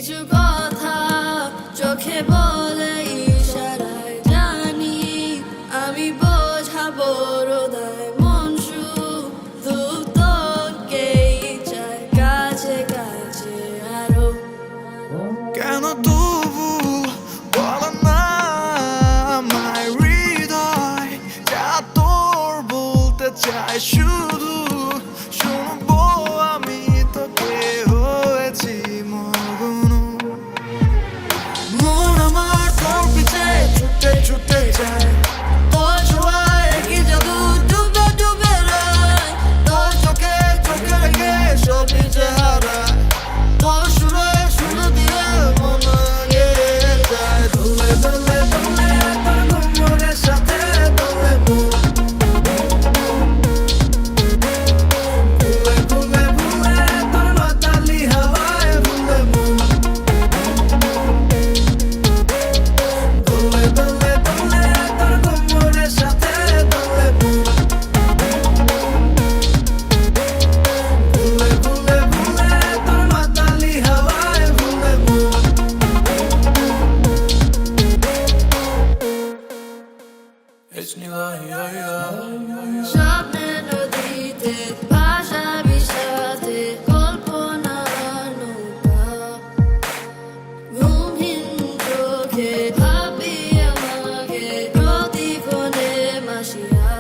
কিছু কথা চোখে বলে ইশারায় জানি আমি বোঝাবো হৃদয় মন শুধু তোকেই চাই কাছে কাছে আরো। কেন তবু বলো না আমার হৃদয় যা তোর বলতে চাই শুধু শুনবো আমি তোকে হয়েছি মগ্ন। মন আমার তোর পিছে ছুটে ছুটে যায়, তোর ছোঁয়ায় কি জাদু ডুবে ডুবে রয়, তোর চোখে চোখে রেখে সবই যে হারায়, তোর সুরে সুর দিয়ে মন গেড়ে যায়। দোলে দোলে দোলে তোর কোমরের সাথে দোলে মন, ভুলে ভুলে ভুলে তোর মাতালি হাওয়ায় ভুলে মন। দোলে দোলে দোলে তোর কোমরের সাথে দোলে মন, ভুলে ভুলে ভুলে তোর মাতালি হাওয়ায় ভুলে মন। স্বপ্নের নদীতে ভাসাবি সাথে কল্পনার নৌকা, ঘুমহীন চোখে ভাবি আমাকে প্রতিক্ষণে মাসিয়া।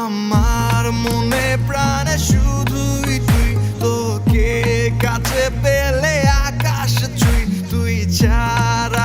আমার মনে প্রাণে শুধুই তুই, তোকে কাছে পেলে আকাশ ছুঁই, তুই ছাড়া